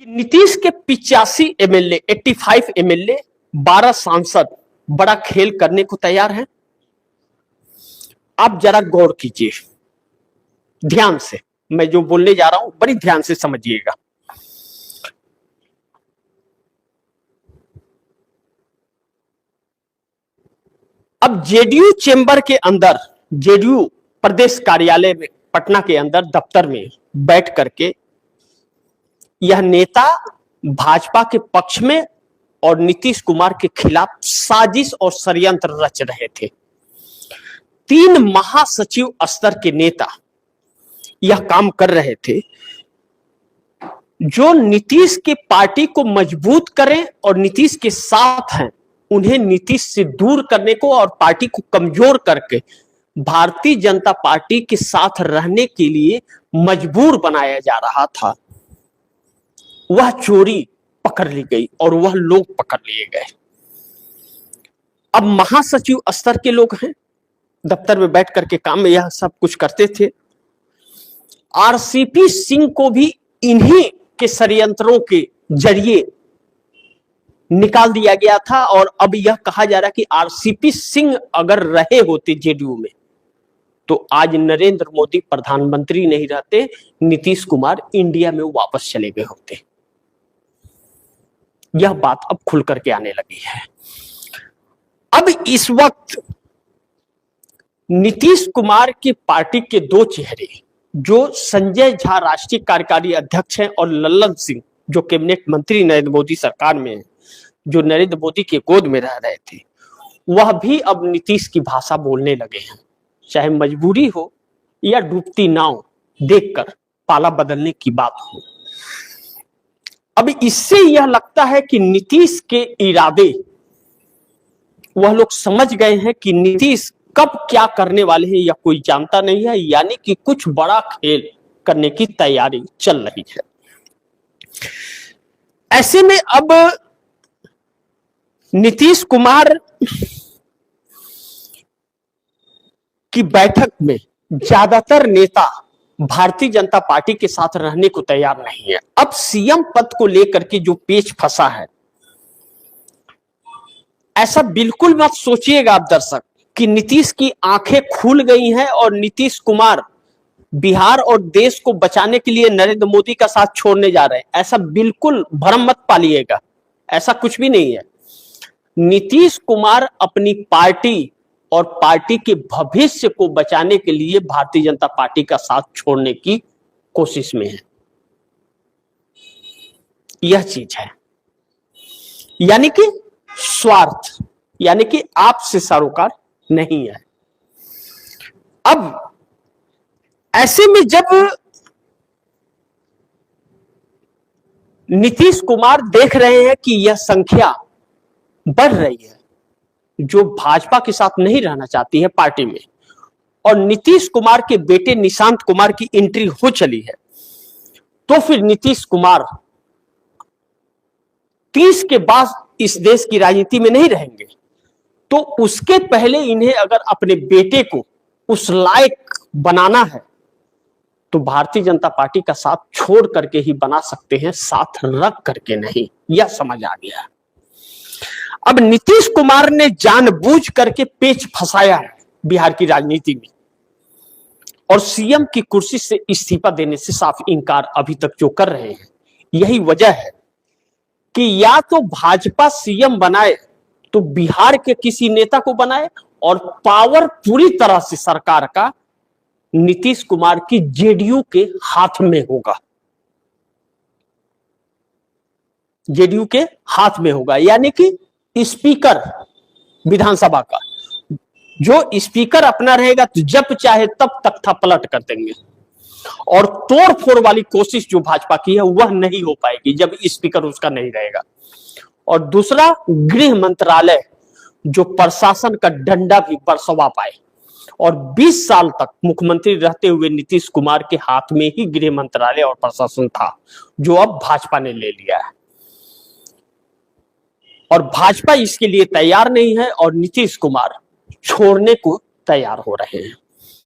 नीतीश के 85 MLA, 85 MLA, 12 सांसद बड़ा खेल करने को तैयार हैं। आप जरा गौर कीजिए ध्यान से, मैं जो बोलने जा रहा हूं बड़ी ध्यान से समझिएगा। अब जेडीयू चेंबर के अंदर, जेडीयू प्रदेश कार्यालय में, पटना के अंदर दफ्तर में बैठ करके यह नेता भाजपा के पक्ष में और नीतीश कुमार के खिलाफ साजिश और षड्यंत्र रच रहे थे। 3 महासचिव स्तर के नेता यह काम कर रहे थे जो नीतीश के पार्टी को मजबूत करें और नीतीश के साथ हैं, उन्हें नीतीश से दूर करने को और पार्टी को कमजोर करके भारतीय जनता पार्टी के साथ रहने के लिए मजबूर बनाया जा रहा था। वह चोरी पकड़ ली गई और वह लोग पकड़ लिए गए। अब महासचिव स्तर के लोग हैं, दफ्तर में बैठ करके काम में यह सब कुछ करते थे। आरसीपी सिंह को भी इन्हीं के षड्यंत्रों के जरिए निकाल दिया गया था और अब यह कहा जा रहा है कि आरसीपी सिंह अगर रहे होते जेडीयू में तो आज नरेंद्र मोदी प्रधानमंत्री नहीं रहते, नीतीश कुमार इंडिया में वापस चले गए होते। यह बात अब खुल करके आने लगी है। अब इस वक्त नीतीश कुमार की पार्टी के 2 चेहरे, जो संजय झा राष्ट्रीय कार्यकारी अध्यक्ष हैं और लल्लन सिंह जो कैबिनेट मंत्री नरेंद्र मोदी सरकार में है, जो नरेंद्र मोदी के गोद में रह रहे थे, वह भी अब नीतीश की भाषा बोलने लगे हैं। चाहे मजबूरी हो या डूबती नाव देखकर पाला बदलने की बात हो। अब इससे यह लगता है कि नीतीश के इरादे वह लोग समझ गए हैं कि नीतीश कब क्या करने वाले हैं या कोई जानता नहीं है, यानी कि कुछ बड़ा खेल करने की तैयारी चल रही है। ऐसे में अब नीतीश कुमार की बैठक में ज्यादातर नेता भारतीय जनता पार्टी के साथ रहने को तैयार नहीं है। अब सीएम पद को लेकर के जो पेच फंसा है, ऐसा बिल्कुल मत सोचिएगा आप दर्शक कि नीतीश की आंखें खुल गई हैं और नीतीश कुमार बिहार और देश को बचाने के लिए नरेंद्र मोदी का साथ छोड़ने जा रहे हैं। ऐसा बिल्कुल भ्रम मत पालिएगा, ऐसा कुछ भी नहीं है। नीतीश कुमार अपनी पार्टी और पार्टी के भविष्य को बचाने के लिए भारतीय जनता पार्टी का साथ छोड़ने की कोशिश में है। यह चीज है, यानी कि स्वार्थ, यानी कि आपसे सरोकार नहीं है। अब ऐसे में जब नीतीश कुमार देख रहे हैं कि यह संख्या बढ़ रही है जो भाजपा के साथ नहीं रहना चाहती है पार्टी में, और नीतीश कुमार के बेटे निशांत कुमार की एंट्री हो चली है, तो फिर नीतीश कुमार 30 के बाद इस देश की राजनीति में नहीं रहेंगे। तो उसके पहले इन्हें अगर अपने बेटे को उस लायक बनाना है तो भारतीय जनता पार्टी का साथ छोड़ करके ही बना सकते हैं, साथ रख करके नहीं। यह समझ आ गया। अब नीतीश कुमार ने जानबूझ करके पेच फंसाया है बिहार की राजनीति में और सीएम की कुर्सी से इस्तीफा देने से साफ इनकार अभी तक जो कर रहे हैं। यही वजह है कि या तो भाजपा सीएम बनाए तो बिहार के किसी नेता को बनाए और पावर पूरी तरह से सरकार का नीतीश कुमार की जेडीयू के हाथ में होगा, जेडीयू के हाथ में होगा। यानी कि स्पीकर विधानसभा का जो स्पीकर अपना रहेगा तो जब चाहे तब तख्ता पलट कर देंगे, और तोड़ फोड़ वाली कोशिश जो भाजपा की है वह नहीं हो पाएगी जब स्पीकर उसका नहीं रहेगा। और दूसरा, गृह मंत्रालय जो प्रशासन का डंडा भी बरसवा पाए, और 20 साल तक मुख्यमंत्री रहते हुए नीतीश कुमार के हाथ में ही गृह मंत्रालय और प्रशासन था, जो अब भाजपा ने ले लिया है और भाजपा इसके लिए तैयार नहीं है और नीतीश कुमार छोड़ने को तैयार हो रहे हैं।